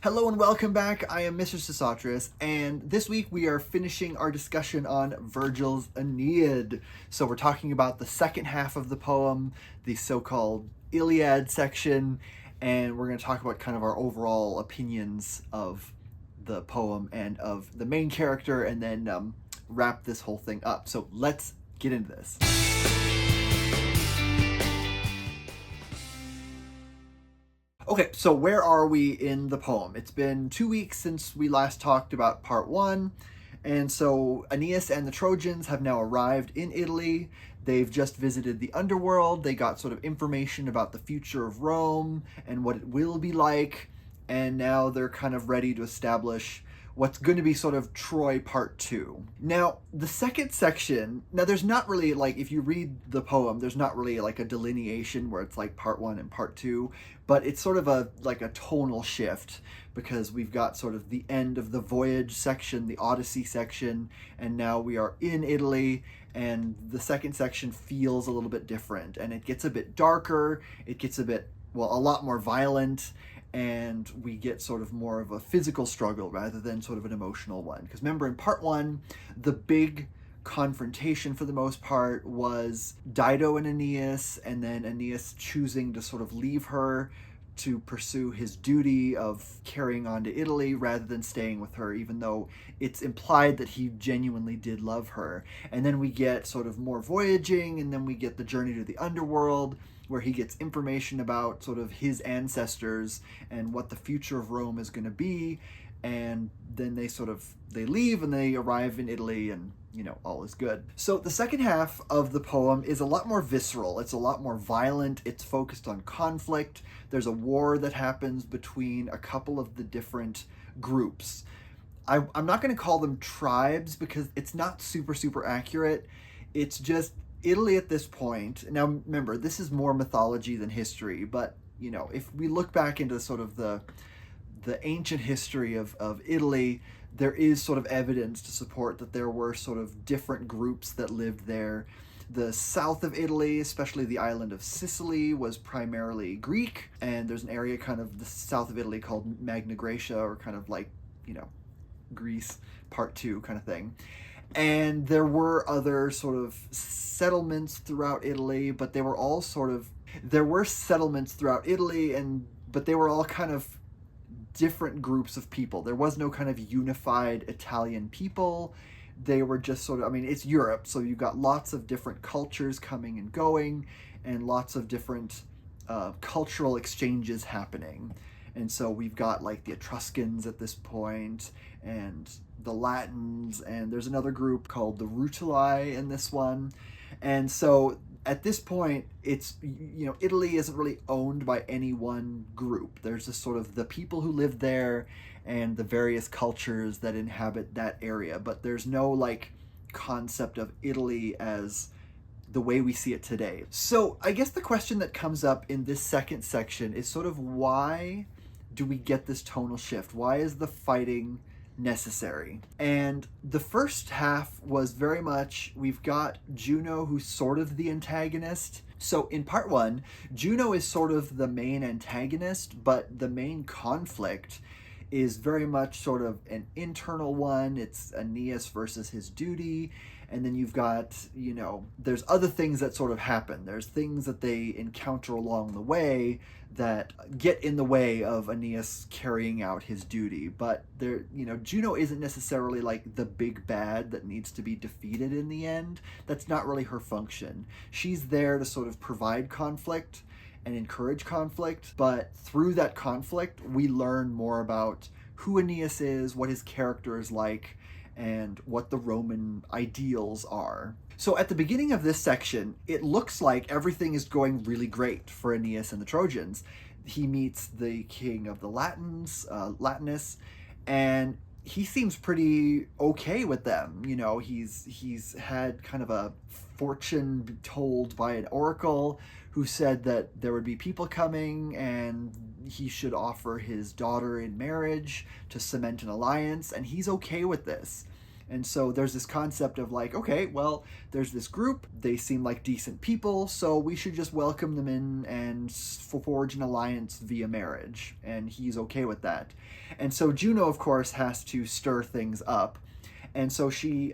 Hello and welcome back. I am Mr. Sosotris, and this week we are finishing our discussion on Virgil's Aeneid. So we're talking about the second half of the poem, the so-called Iliad section, and we're going to talk about kind of our overall opinions of the poem and of the main character, and then wrap this whole thing up. So let's get into this. Okay, so where are we in the poem? It's been 2 weeks since we last talked about part one, and so Aeneas and the Trojans have now arrived in Italy. They've just visited the underworld. They got sort of information about the future of Rome and what it will be like, and now they're kind of ready to establish what's going to be sort of Troy Part 2. Now, the second section, now there's not really, like, if you read the poem, there's not really like a delineation where it's like Part 1 and Part 2, but it's sort of a tonal shift because we've got sort of the end of the voyage section, the Odyssey section, and now we are in Italy, and the second section feels a little bit different, and it gets a bit darker, it gets a lot more violent, and we get sort of more of a physical struggle rather than sort of an emotional one. Because remember, in part one, the big confrontation for the most part was Dido and Aeneas, and then Aeneas choosing to sort of leave her to pursue his duty of carrying on to Italy rather than staying with her, even though it's implied that he genuinely did love her. And then we get sort of more voyaging, and then we get the journey to the underworld, where he gets information about sort of his ancestors and what the future of Rome is going to be. And then they leave and they arrive in Italy, and all is good. So the second half of the poem is a lot more visceral. It's a lot more violent. It's focused on conflict. There's a war that happens between a couple of the different groups. I'm not going to call them tribes because it's not super accurate. It's just Italy at this point. Now remember, this is more mythology than history, but if we look back into sort of the ancient history of Italy, there is sort of evidence to support that there were sort of different groups that lived there. The south of Italy, especially the island of Sicily, was primarily Greek, and there's an area kind of the south of Italy called Magna Graecia, or kind of like, Greece Part 2 kind of thing. And there were other sort of settlements throughout Italy, but they were all there were settlements throughout Italy, but they were all kind of different groups of people. There was no kind of unified Italian people. They were just it's Europe, so you've got lots of different cultures coming and going, and lots of different cultural exchanges happening. And so we've got like the Etruscans at this point, and the Latins, and there's another group called the Rutuli in this one. And so at this point, it's, Italy isn't really owned by any one group. There's just sort of the people who live there and the various cultures that inhabit that area. But there's no like concept of Italy as the way we see it today. So I guess the question that comes up in this second section is sort of, why do we get this tonal shift? Why is the fighting necessary? And the first half was very much, we've got Juno, who's sort of the antagonist. So in part one, Juno is sort of the main antagonist, but the main conflict is very much sort of an internal one. It's Aeneas versus his duty. And then you've got, there's other things that sort of happen. There's things that they encounter along the way that get in the way of Aeneas carrying out his duty. But Juno isn't necessarily like the big bad that needs to be defeated in the end. That's not really her function. She's there to sort of provide conflict and encourage conflict, but through that conflict, we learn more about who Aeneas is, what his character is like, and what the Roman ideals are. So at the beginning of this section, it looks like everything is going really great for Aeneas and the Trojans. He meets the king of the Latins, Latinus, and he seems pretty okay with them. He's had kind of a fortune told by an oracle who said that there would be people coming and he should offer his daughter in marriage to cement an alliance, and he's okay with this. And so there's this concept of like, okay, well, there's this group, they seem like decent people, so we should just welcome them in and forge an alliance via marriage. And he's okay with that. And so Juno, of course, has to stir things up. And so she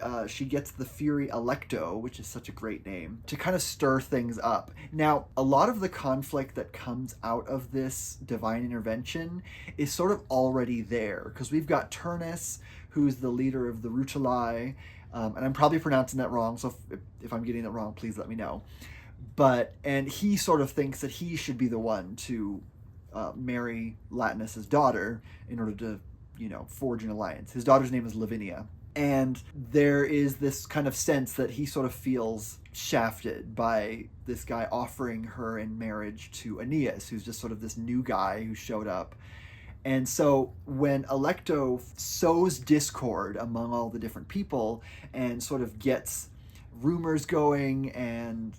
gets the Fury Alecto, which is such a great name, to kind of stir things up. Now, a lot of the conflict that comes out of this divine intervention is sort of already there, because we've got Turnus, who's the leader of the Rutuli, and I'm probably pronouncing that wrong, so if I'm getting it wrong, please let me know. And he sort of thinks that he should be the one to marry Latinus's daughter in order to, forge an alliance. His daughter's name is Lavinia. And there is this kind of sense that he sort of feels shafted by this guy offering her in marriage to Aeneas, who's just sort of this new guy who showed up. And so when Alecto sows discord among all the different people and sort of gets rumors going and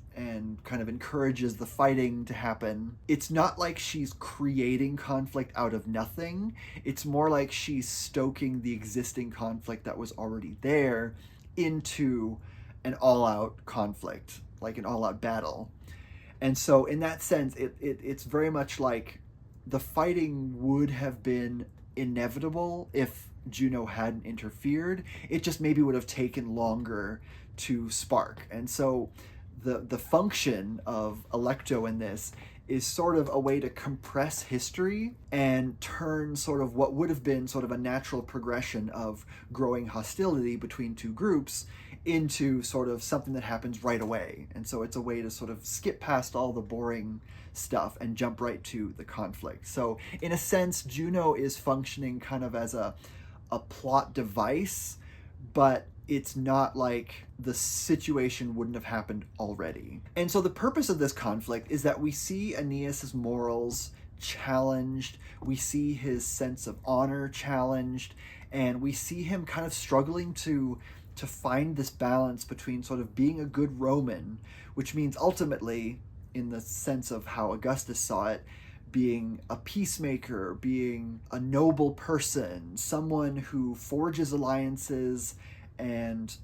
kind of encourages the fighting to happen, it's not like she's creating conflict out of nothing. It's more like she's stoking the existing conflict that was already there into an all-out conflict, like an all-out battle. And so in that sense, it's very much like the fighting would have been inevitable if Juno hadn't interfered. It just maybe would have taken longer to spark. And so the function of Alecto in this is sort of a way to compress history and turn sort of what would have been sort of a natural progression of growing hostility between two groups into sort of something that happens right away. And so it's a way to sort of skip past all the boring stuff and jump right to the conflict. So in a sense, Juno is functioning kind of as a plot device, but it's not like the situation wouldn't have happened already. And so the purpose of this conflict is that we see Aeneas's morals challenged, we see his sense of honor challenged, and we see him kind of struggling to find this balance between sort of being a good Roman, which means ultimately, in the sense of how Augustus saw it, being a peacemaker, being a noble person, someone who forges alliances and,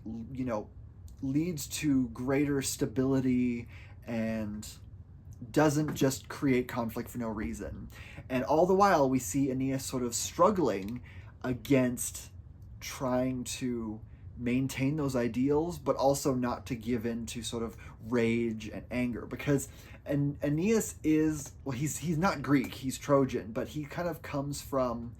leads to greater stability and doesn't just create conflict for no reason. And all the while we see Aeneas sort of struggling against trying to maintain those ideals, but also not to give in to sort of rage and anger, because Aeneas is, well, he's not Greek, he's Trojan, but he kind of comes from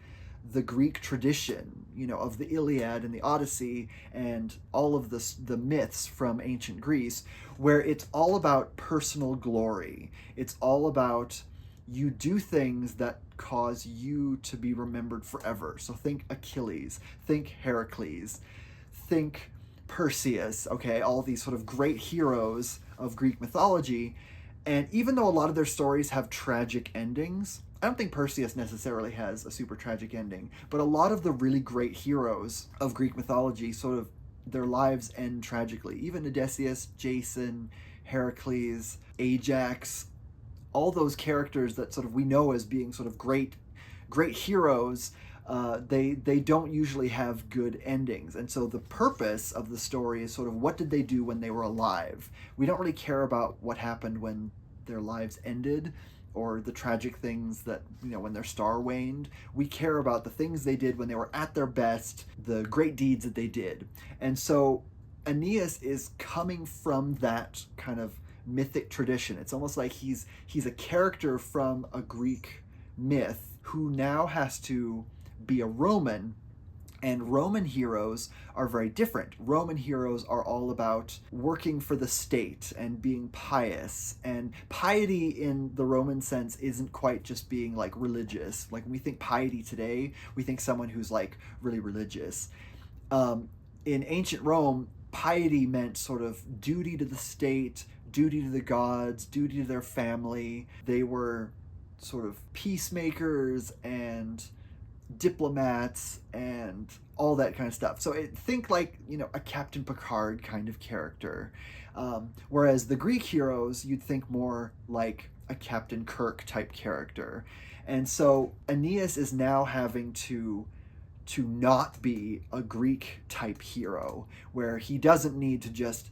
the Greek tradition, of the Iliad and the Odyssey and all of the myths from ancient Greece, where it's all about personal glory. It's all about you do things that cause you to be remembered forever. So think Achilles, think Heracles, think Perseus, okay, all these sort of great heroes of Greek mythology. And even though a lot of their stories have tragic endings, I don't think Perseus necessarily has a super tragic ending, but a lot of the really great heroes of Greek mythology, sort of their lives end tragically. Even Odysseus, Jason, Heracles, Ajax, all those characters that sort of we know as being sort of great heroes, they don't usually have good endings. And so the purpose of the story is sort of what did they do when they were alive? We don't really care about what happened when their lives ended, or the tragic things that, when their star waned. We care about the things they did when they were at their best, the great deeds that they did. And so Aeneas is coming from that kind of mythic tradition. It's almost like he's a character from a Greek myth who now has to be a Roman. And Roman heroes are very different. Roman heroes are all about working for the state and being pious. And piety in the Roman sense isn't quite just being like religious. Like when we think piety today, we think someone who's like really religious. In ancient Rome, piety meant sort of duty to the state, duty to the gods, duty to their family. They were sort of peacemakers and diplomats and all that kind of stuff. So think like, a Captain Picard kind of character. Whereas the Greek heroes, you'd think more like a Captain Kirk type character. And so Aeneas is now having to to not be a Greek type hero, where he doesn't need to just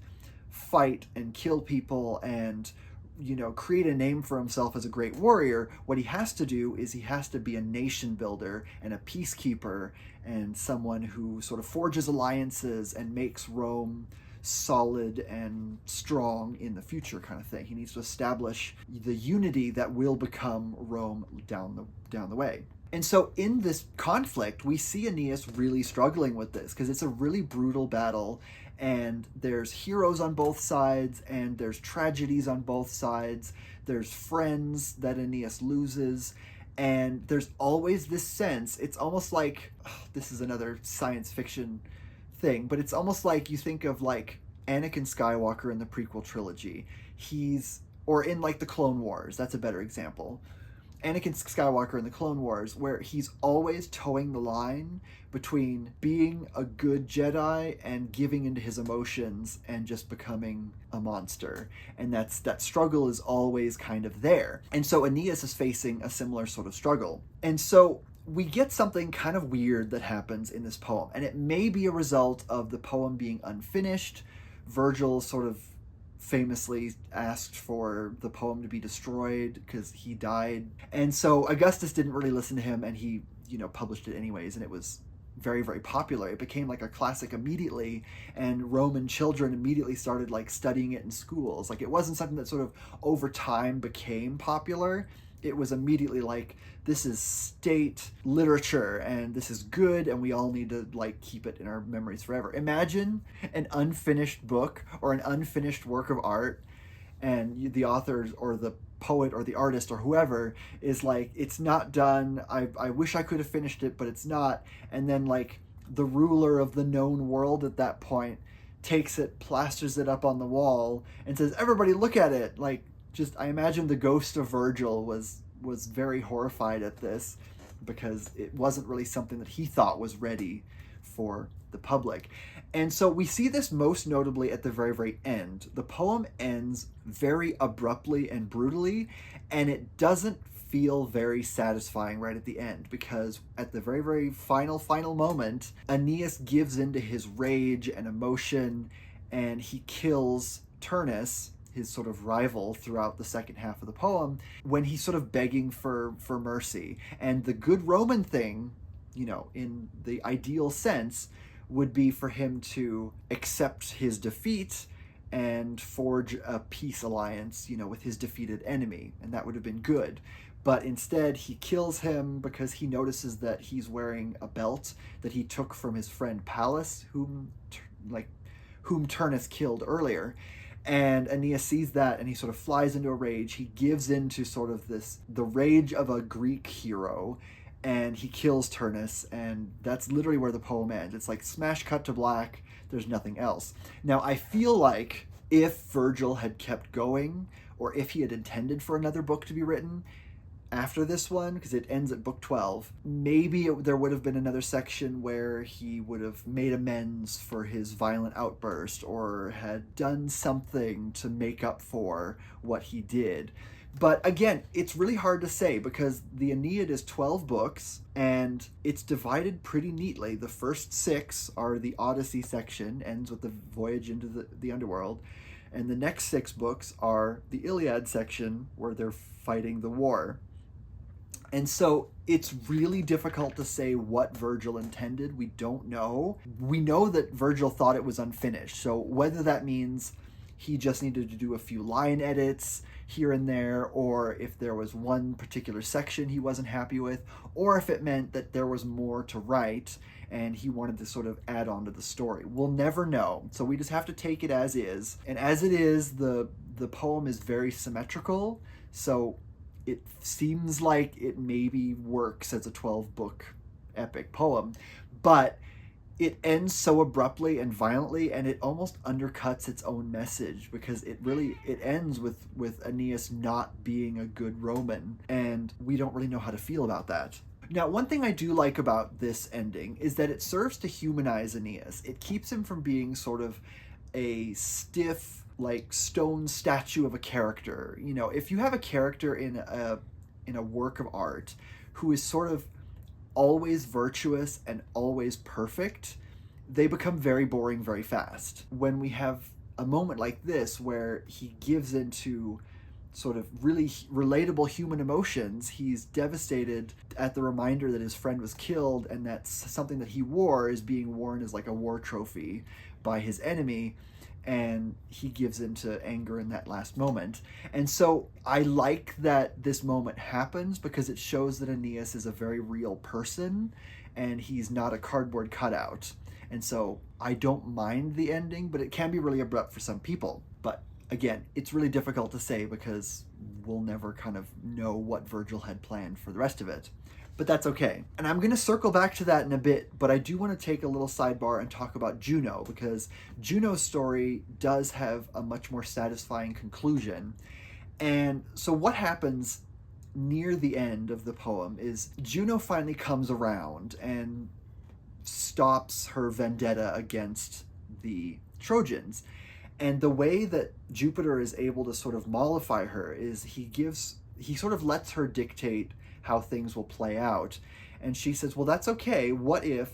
fight and kill people and, you know, create a name for himself as a great warrior. What he has to do is he has to be a nation builder and a peacekeeper, and someone who sort of forges alliances and makes Rome solid and strong in the future, kind of thing. He needs to establish the unity that will become Rome down the way. And so in this conflict, we see Aeneas really struggling with this, because it's a really brutal battle, and there's heroes on both sides, and there's tragedies on both sides. There's friends that Aeneas loses, and there's always this sense, it's almost like, this is another science fiction thing, but it's almost like you think of like Anakin Skywalker in the prequel trilogy. Or in like the Clone Wars, that's a better example. Anakin Skywalker in the Clone Wars, where he's always towing the line between being a good Jedi and giving into his emotions and just becoming a monster. And that struggle is always kind of there. And so Aeneas is facing a similar sort of struggle. And so we get something kind of weird that happens in this poem. And it may be a result of the poem being unfinished. Virgil sort of famously asked for the poem to be destroyed because he died. And so Augustus didn't really listen to him, and he, you know, published it anyways, and it was very, very popular. It became like a classic immediately, and Roman children immediately started like studying it in schools. Like, it wasn't something that sort of over time became popular. It was immediately like, this is state literature and this is good, and we all need to like keep it in our memories forever. Imagine an unfinished book or an unfinished work of art, and the author or the poet or the artist or whoever is like, it's not done. I wish I could have finished it, but it's not. And then like the ruler of the known world at that point takes it, plasters it up on the wall, and says, everybody look at it. Like, just, I imagine the ghost of Virgil was very horrified at this, because it wasn't really something that he thought was ready for the public. And so we see this most notably at the very, very end. The poem ends very abruptly and brutally, and it doesn't feel very satisfying right at the end, because at the very, very final moment, Aeneas gives into his rage and emotion, and he kills Turnus, his sort of rival throughout the second half of the poem, when he's sort of begging for mercy. And the good Roman thing, you know, in the ideal sense, would be for him to accept his defeat and forge a peace alliance, you know, with his defeated enemy, and that would have been good. But instead, he kills him because he notices that he's wearing a belt that he took from his friend Pallas, whom Turnus killed earlier. And Aeneas sees that, and he sort of flies into a rage. He gives into sort of the rage of a Greek hero, and he kills Turnus, and that's literally where the poem ends. It's like smash cut to black, there's nothing else. Now, I feel like if Virgil had kept going, or if he had intended for another book to be written after this one, because it ends at book 12, maybe there would have been another section where he would have made amends for his violent outburst, or had done something to make up for what he did. But again, it's really hard to say, because the Aeneid is 12 books, and it's divided pretty neatly. The first 6 are the Odyssey section, ends with the voyage into the underworld, and the next 6 books are the Iliad section, where they're fighting the war. And so it's really difficult to say what Virgil intended. We don't know. We know that Virgil thought it was unfinished. So whether that means he just needed to do a few line edits here and there, or if there was one particular section he wasn't happy with, or if it meant that there was more to write and he wanted to sort of add on to the story. We'll never know. So we just have to take it as is. And as it is, the poem is very symmetrical. So it seems like it maybe works as a 12-book epic poem, but it ends so abruptly and violently, and it almost undercuts its own message, because it ends with Aeneas not being a good Roman, and we don't really know how to feel about that. Now, one thing I do like about this ending is that it serves to humanize Aeneas. It keeps him from being sort of a stiff, like, stone statue of a character. You know, if you have a character in a work of art who is sort of always virtuous and always perfect, they become very boring very fast. When we have a moment like this where he gives into sort of really relatable human emotions, he's devastated at the reminder that his friend was killed, and that something that he wore is being worn as like a war trophy by his enemy, and he gives into anger in that last moment. And so I like that this moment happens because it shows that Aeneas is a very real person and he's not a cardboard cutout. And so I don't mind the ending, but it can be really abrupt for some people. But again, it's really difficult to say because we'll never kind of know what Virgil had planned for the rest of it. But that's okay. And I'm going to circle back to that in a bit, but I do want to take a little sidebar and talk about Juno, because Juno's story does have a much more satisfying conclusion. And so what happens near the end of the poem is Juno finally comes around and stops her vendetta against the Trojans. And the way that Jupiter is able to sort of mollify her is he sort of lets her dictate how things will play out. And she says, well, that's okay. What if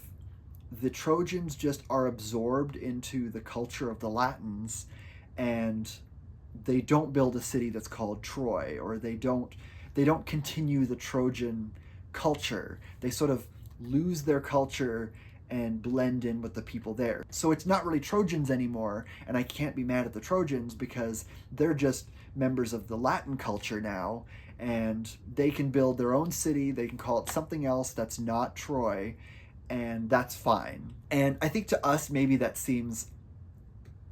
the Trojans just are absorbed into the culture of the Latins and they don't build a city that's called Troy, or they don't continue the Trojan culture. They sort of lose their culture and blend in with the people there. So it's not really Trojans anymore, and I can't be mad at the Trojans because they're just members of the Latin culture now, and they can build their own city, they can call it something else that's not Troy, and that's fine. And I think to us, maybe that seems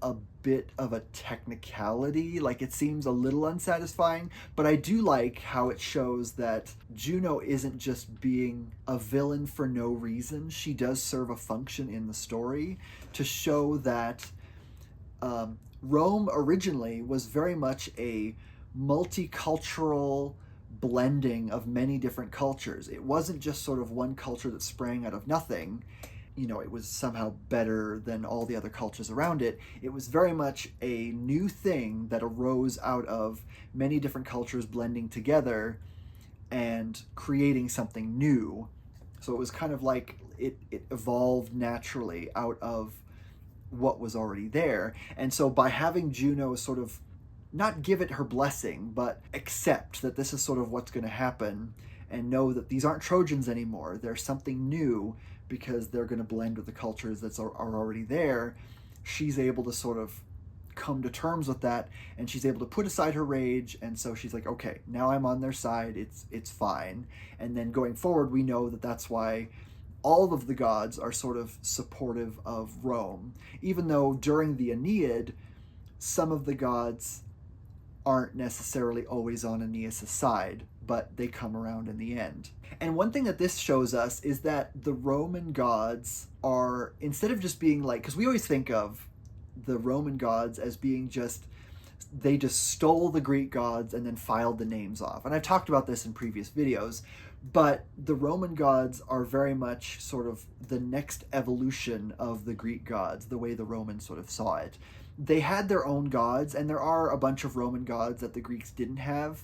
a bit of a technicality, like it seems a little unsatisfying, but I do like how it shows that Juno isn't just being a villain for no reason. She does serve a function in the story to show that Rome originally was very much a multicultural blending of many different cultures. It wasn't just sort of one culture that sprang out of nothing. You know, it was somehow better than all the other cultures around it. It was very much a new thing that arose out of many different cultures blending together and creating something new. So it was kind of like it evolved naturally out of what was already there. And so by having Juno sort of not give it her blessing, but accept that this is sort of what's going to happen and know that these aren't Trojans anymore, they're something new, because they're going to blend with the cultures that are already there, she's able to sort of come to terms with that, and she's able to put aside her rage, and so she's like, okay, now I'm on their side, it's fine. And then going forward, we know that that's why all of the gods are sort of supportive of Rome, even though during the Aeneid, some of the gods aren't necessarily always on Aeneas' side, but they come around in the end. And one thing that this shows us is that the Roman gods are, instead of just being like, because we always think of the Roman gods as being just, they just stole the Greek gods and then filed the names off. And I've talked about this in previous videos, but the Roman gods are very much sort of the next evolution of the Greek gods, the way the Romans sort of saw it. They had their own gods, and there are a bunch of Roman gods that the Greeks didn't have.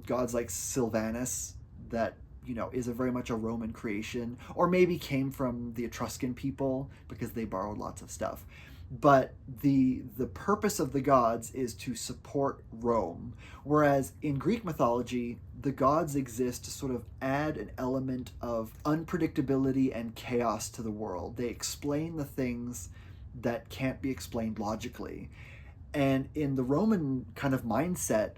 Gods like Sylvanus, that, you know, is a very much a Roman creation, or maybe came from the Etruscan people because they borrowed lots of stuff. But the purpose of the gods is to support Rome. Whereas in Greek mythology, the gods exist to sort of add an element of unpredictability and chaos to the world. They explain the things that can't be explained logically. And in the Roman kind of mindset,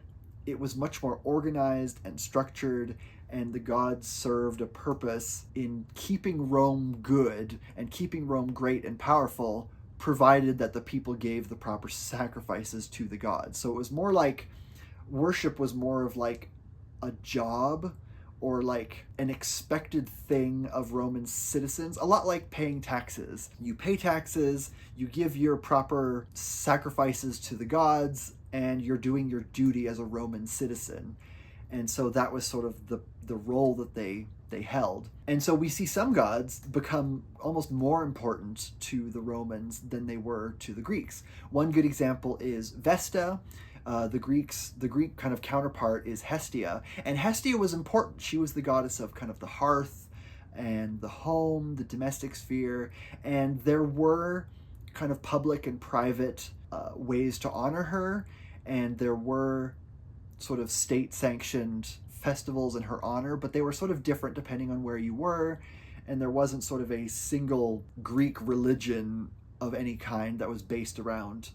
it was much more organized and structured, and the gods served a purpose in keeping Rome good and keeping Rome great and powerful, provided that the people gave the proper sacrifices to the gods. So it was more like, worship was more of like a job, or like an expected thing of Roman citizens, a lot like paying taxes. You pay taxes, you give your proper sacrifices to the gods, and you're doing your duty as a Roman citizen. And so that was sort of the role that they held. And so we see some gods become almost more important to the Romans than they were to the Greeks. One good example is Vesta. The Greek kind of counterpart is Hestia, and Hestia was important. She was the goddess of kind of the hearth, and the home, the domestic sphere, and there were kind of public and private ways to honor her, and there were sort of state-sanctioned festivals in her honor, but they were sort of different depending on where you were, and there wasn't sort of a single Greek religion of any kind that was based around,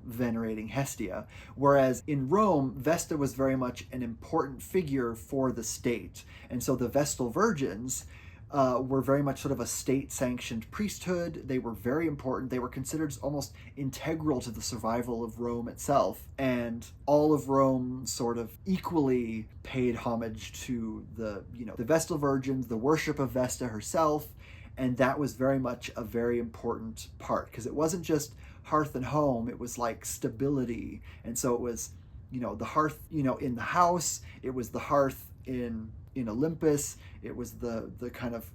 venerating Hestia. Whereas in Rome, Vesta was very much an important figure for the state. And so the Vestal Virgins were very much sort of a state-sanctioned priesthood. They were very important. They were considered almost integral to the survival of Rome itself. And all of Rome sort of equally paid homage to the Vestal Virgins, the worship of Vesta herself. And that was very much a very important part, because it wasn't just hearth and home, it was like stability. And so it was, the hearth, in the house, it was the hearth in Olympus, it was the kind of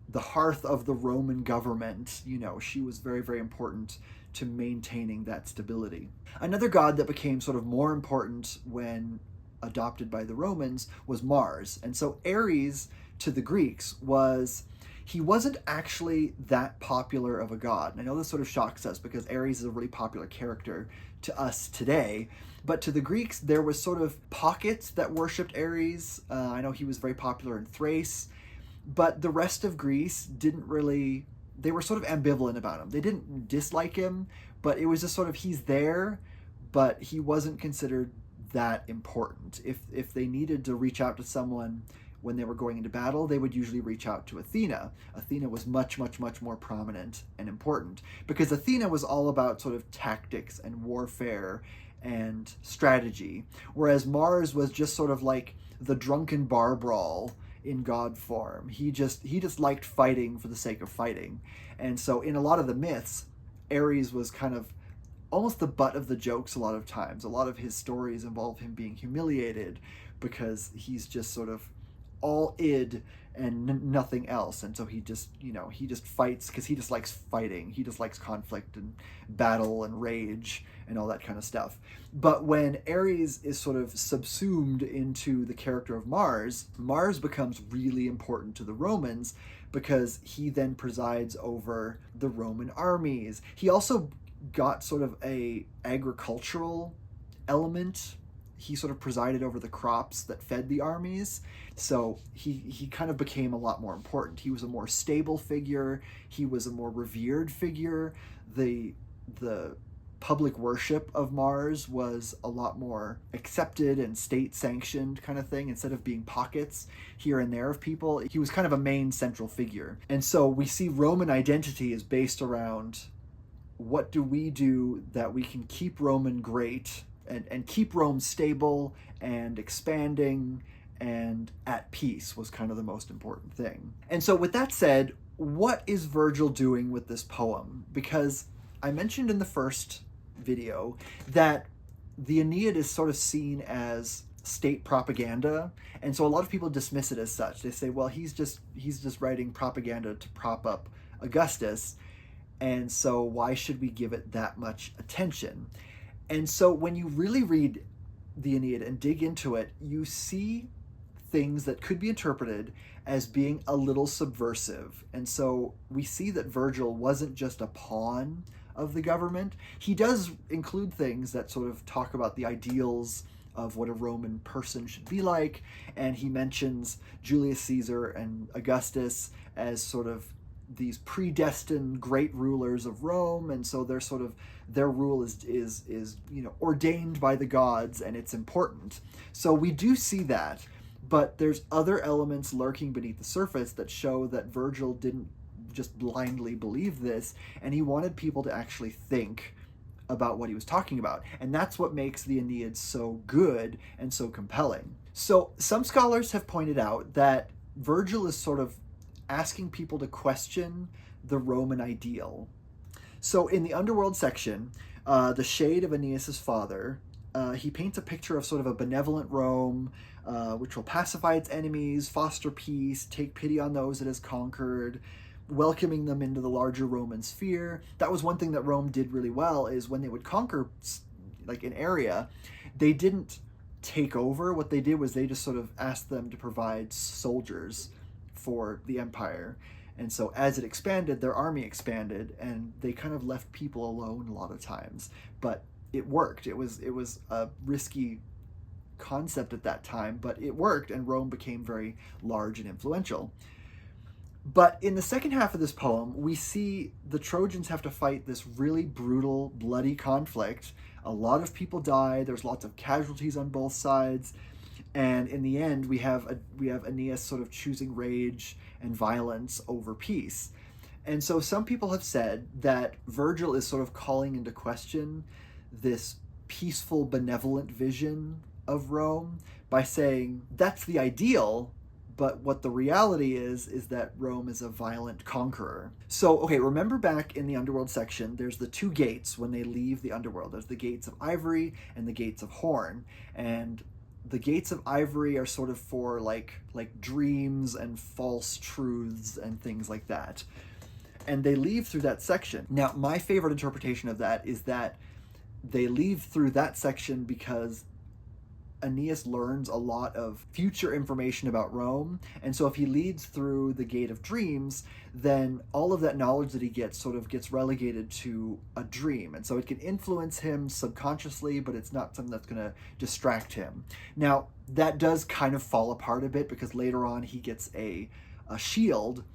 the hearth of the Roman government. She was very, very important to maintaining that stability. Another god that became sort of more important when adopted by the Romans was Mars. And so Ares, to the Greeks, he wasn't actually that popular of a god. And I know this sort of shocks us because Ares is a really popular character to us today. But to the Greeks, there was sort of pockets that worshipped Ares. I know he was very popular in Thrace. But the rest of Greece didn't really... They were sort of ambivalent about him. They didn't dislike him, but it was just sort of, he's there, but he wasn't considered that important. If they needed to reach out to someone when they were going into battle, they would usually reach out to Athena. Athena was much, much, much more prominent and important, because Athena was all about sort of tactics and warfare and strategy, whereas Mars was just sort of like the drunken bar brawl in god form. He just liked fighting for the sake of fighting. And so in a lot of the myths, Ares was kind of almost the butt of the jokes a lot of times. A lot of his stories involve him being humiliated because he's just sort of all id and nothing else. And so he just fights because he just likes fighting. He just likes conflict and battle and rage and all that kind of stuff. But when Ares is sort of subsumed into the character of Mars, Mars becomes really important to the Romans because he then presides over the Roman armies. He also got sort of a agricultural element. He sort of presided over the crops that fed the armies. So he kind of became a lot more important. He was a more stable figure. He was a more revered figure. The public worship of Mars was a lot more accepted and state-sanctioned kind of thing. Instead of being pockets here and there of people, he was kind of a main central figure. And so we see Roman identity is based around, what do we do that we can keep Roman great and keep Rome stable and expanding and at peace was kind of the most important thing. And so with that said, what is Virgil doing with this poem? Because I mentioned in the first video that the Aeneid is sort of seen as state propaganda, and so a lot of people dismiss it as such. They say, well, he's just writing propaganda to prop up Augustus, and so why should we give it that much attention? And so when you really read the Aeneid and dig into it, you see things that could be interpreted as being a little subversive. And so we see that Virgil wasn't just a pawn of the government. He does include things that sort of talk about the ideals of what a Roman person should be like, and he mentions Julius Caesar and Augustus as sort of these predestined great rulers of Rome, and so they're sort of, their rule is ordained by the gods, and it's important. So we do see that, but there's other elements lurking beneath the surface that show that Virgil didn't just blindly believe this, and he wanted people to actually think about what he was talking about. And that's what makes the Aeneid so good and so compelling. So some scholars have pointed out that Virgil is sort of asking people to question the Roman ideal. So in the underworld section, the shade of Aeneas's father, he paints a picture of sort of a benevolent Rome, which will pacify its enemies, foster peace, take pity on those it has conquered, welcoming them into the larger Roman sphere. That was one thing that Rome did really well, is when they would conquer like an area, they didn't take over. What they did was they just sort of asked them to provide soldiers for the empire. And so as it expanded, their army expanded, and they kind of left people alone a lot of times. But it worked. It was a risky concept at that time, but it worked, and Rome became very large and influential. But in the second half of this poem, we see the Trojans have to fight this really brutal, bloody conflict. A lot of people die. There's lots of casualties on both sides. And in the end, we have Aeneas sort of choosing rage and violence over peace. And so some people have said that Virgil is sort of calling into question this peaceful, benevolent vision of Rome by saying that's the ideal, but what the reality is that Rome is a violent conqueror. So, okay, remember back in the underworld section, there's the two gates when they leave the underworld. There's the gates of ivory and the gates of horn. And the gates of ivory are sort of for like dreams and false truths and things like that. And they leave through that section. Now, my favorite interpretation of that is that they leave through that section because Aeneas learns a lot of future information about Rome, and so if he leads through the Gate of Dreams, then all of that knowledge that he gets sort of gets relegated to a dream, and so it can influence him subconsciously, but it's not something that's going to distract him. Now, that does kind of fall apart a bit, because later on he gets a shield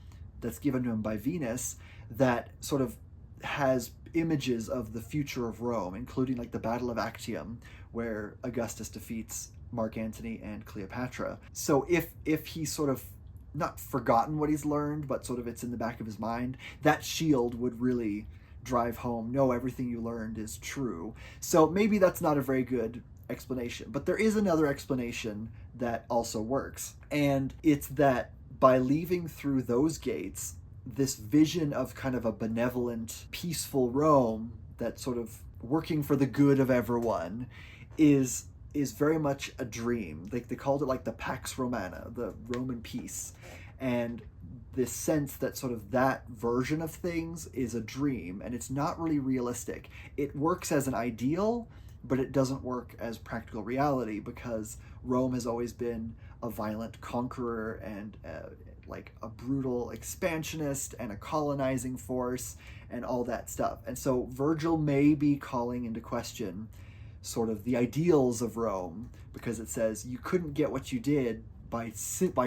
that's given to him by Venus that sort of has images of the future of Rome, including like the Battle of Actium, where Augustus defeats Mark Antony and Cleopatra. So if he's sort of not forgotten what he's learned, but sort of it's in the back of his mind, that shield would really drive home, no, everything you learned is true. So maybe that's not a very good explanation, but there is another explanation that also works. And it's that by leaving through those gates, this vision of kind of a benevolent, peaceful Rome that's sort of working for the good of everyone is very much a dream. They called it like the Pax Romana, the Roman peace. And this sense that sort of that version of things is a dream, and it's not really realistic. It works as an ideal, but it doesn't work as practical reality, because Rome has always been a violent conqueror and like a brutal expansionist and a colonizing force and all that stuff. And so Virgil may be calling into question sort of the ideals of Rome, because it says you couldn't get what you did by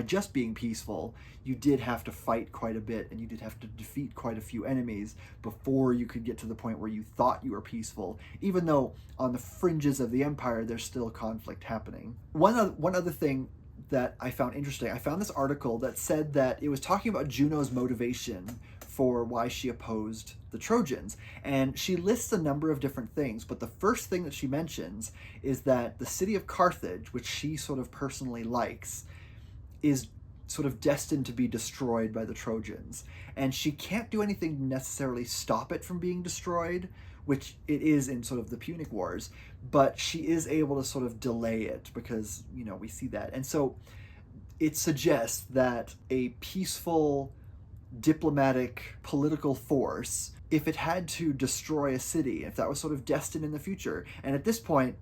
just being peaceful. You did have to fight quite a bit, and you did have to defeat quite a few enemies before you could get to the point where you thought you were peaceful, even though on the fringes of the empire there's still conflict happening. One other thing that I found interesting, I found this article that said that it was talking about Juno's motivation for why she opposed the Trojans. And she lists a number of different things, but the first thing that she mentions is that the city of Carthage, which she sort of personally likes, is sort of destined to be destroyed by the Trojans. And she can't do anything to necessarily stop it from being destroyed, which it is in sort of the Punic Wars, but she is able to sort of delay it because, you know, we see that. And so it suggests that a peaceful, diplomatic, political force, if it had to destroy a city, if that was sort of destined in the future, and at this point,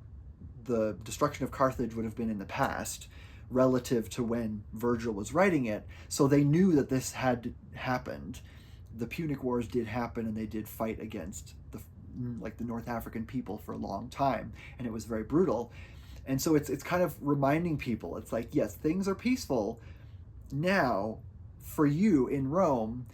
the destruction of Carthage would have been in the past, relative to when Virgil was writing it, so they knew that this had happened. The Punic Wars did happen, and they did fight against the North African people for a long time, and it was very brutal. And so it's kind of reminding people, it's like, yes, things are peaceful now for you in Rome,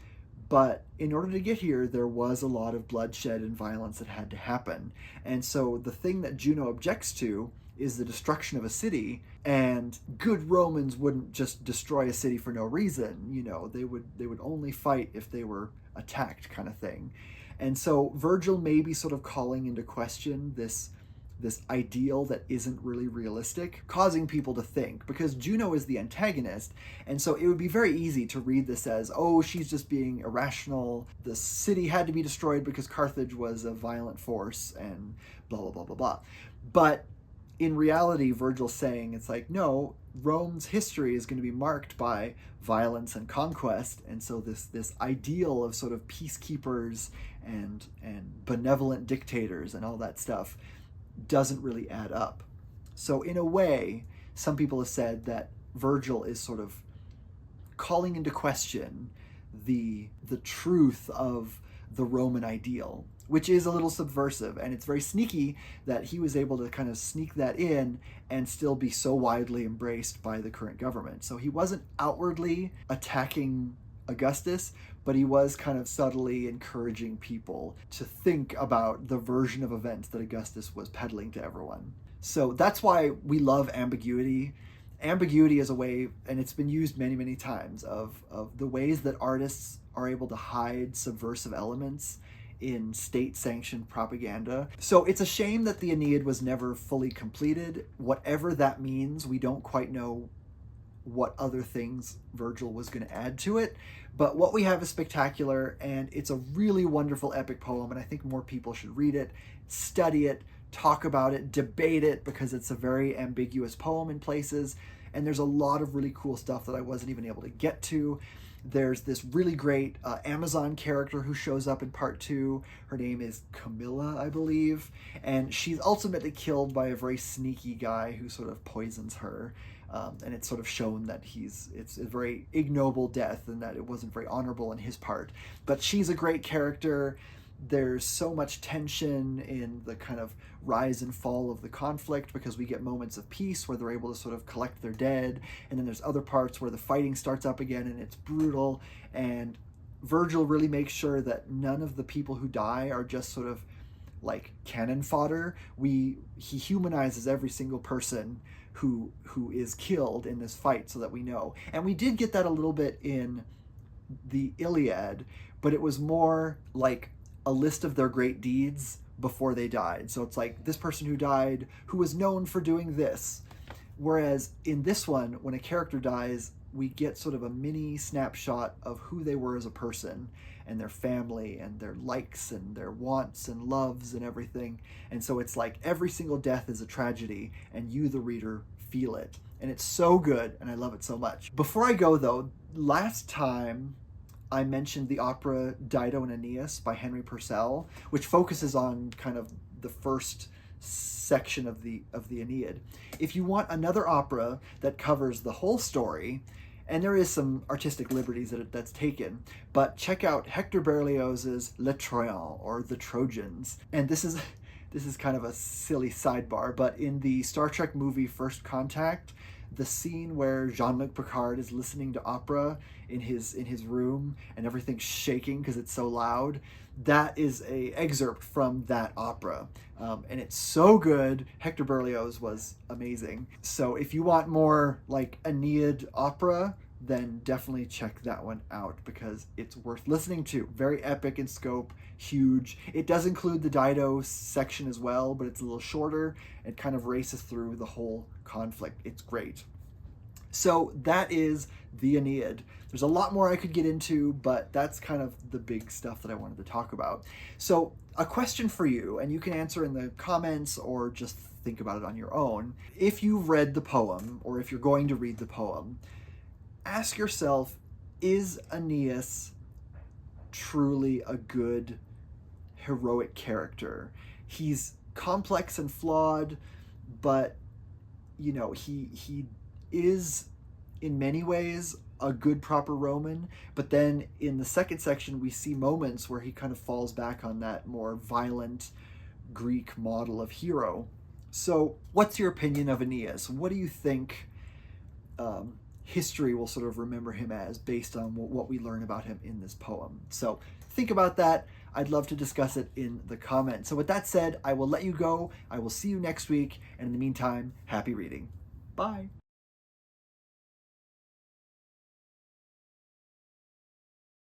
but in order to get here, there was a lot of bloodshed and violence that had to happen. And so the thing that Juno objects to is the destruction of a city, and good Romans wouldn't just destroy a city for no reason. You know, they would only fight if they were attacked, kind of thing. And so Virgil may be sort of calling into question this ideal that isn't really realistic, causing people to think, because Juno is the antagonist, and so it would be very easy to read this as, oh, she's just being irrational, the city had to be destroyed because Carthage was a violent force, and blah, blah, blah, blah, blah. But in reality, Virgil's saying, it's like, no, Rome's history is going to be marked by violence and conquest, and so this ideal of sort of peacekeepers and benevolent dictators and all that stuff doesn't really add up. So in a way, some people have said that Virgil is sort of calling into question the truth of the Roman ideal, which is a little subversive, and it's very sneaky that he was able to kind of sneak that in and still be so widely embraced by the current government. So he wasn't outwardly attacking Augustus, but he was kind of subtly encouraging people to think about the version of events that Augustus was peddling to everyone. So that's why we love ambiguity. Ambiguity is a way, and it's been used many, many times, of the ways that artists are able to hide subversive elements in state-sanctioned propaganda. So it's a shame that the Aeneid was never fully completed. Whatever that means, we don't quite know what other things Virgil was going to add to it. But what we have is spectacular, and it's a really wonderful epic poem, and I think more people should read it, study it, talk about it, debate it, because it's a very ambiguous poem in places, and there's a lot of really cool stuff that I wasn't even able to get to. There's this really great Amazon character who shows up in part 2. Her name is Camilla, I believe, and she's ultimately killed by a very sneaky guy who sort of poisons her. And it's sort of shown that it's a very ignoble death and that it wasn't very honorable on his part. But she's a great character. There's so much tension in the kind of rise and fall of the conflict, because we get moments of peace where they're able to sort of collect their dead, and then there's other parts where the fighting starts up again and it's brutal, and Virgil really makes sure that none of the people who die are just sort of like cannon fodder. He humanizes every single person who is killed in this fight, so that we know. And we did get that a little bit in the Iliad, but it was more like a list of their great deeds before they died. So it's like, this person who died, who was known for doing this. Whereas in this one, when a character dies, we get sort of a mini snapshot of who they were as a person, and their family, and their likes, and their wants, and loves, and everything. And so it's like every single death is a tragedy, and you, the reader, feel it. And it's so good, and I love it so much. Before I go, though, last time I mentioned the opera Dido and Aeneas by Henry Purcell, which focuses on kind of the first section of the Aeneid. If you want another opera that covers the whole story, and there is some artistic liberties that's taken, but check out Hector Berlioz's Les Troyens, or The Trojans. And this is kind of a silly sidebar, but in the Star Trek movie First Contact, the scene where Jean-Luc Picard is listening to opera in his room and everything's shaking because it's so loud, that is a excerpt from that opera. And it's so good. Hector Berlioz was amazing. So if you want more like Aeneid opera, then definitely check that one out, because it's worth listening to. Very epic in scope, huge. It does include the Dido section as well, but it's a little shorter. It kind of races through the whole conflict. It's great. So that is the Aeneid. There's a lot more I could get into, but that's kind of the big stuff that I wanted to talk about. So a question for you, and you can answer in the comments or just think about it on your own. If you've read the poem, or if you're going to read the poem, ask yourself, is Aeneas truly a good, heroic character? He's complex and flawed, but, you know, he is, in many ways, a good, proper Roman. But then in the second section, we see moments where he kind of falls back on that more violent Greek model of hero. So what's your opinion of Aeneas? What do you think history will sort of remember him as, based on what we learn about him in this poem? So think about that. I'd love to discuss it in the comments. So with that said, I will let you go. I will see you next week. And in the meantime, happy reading. Bye.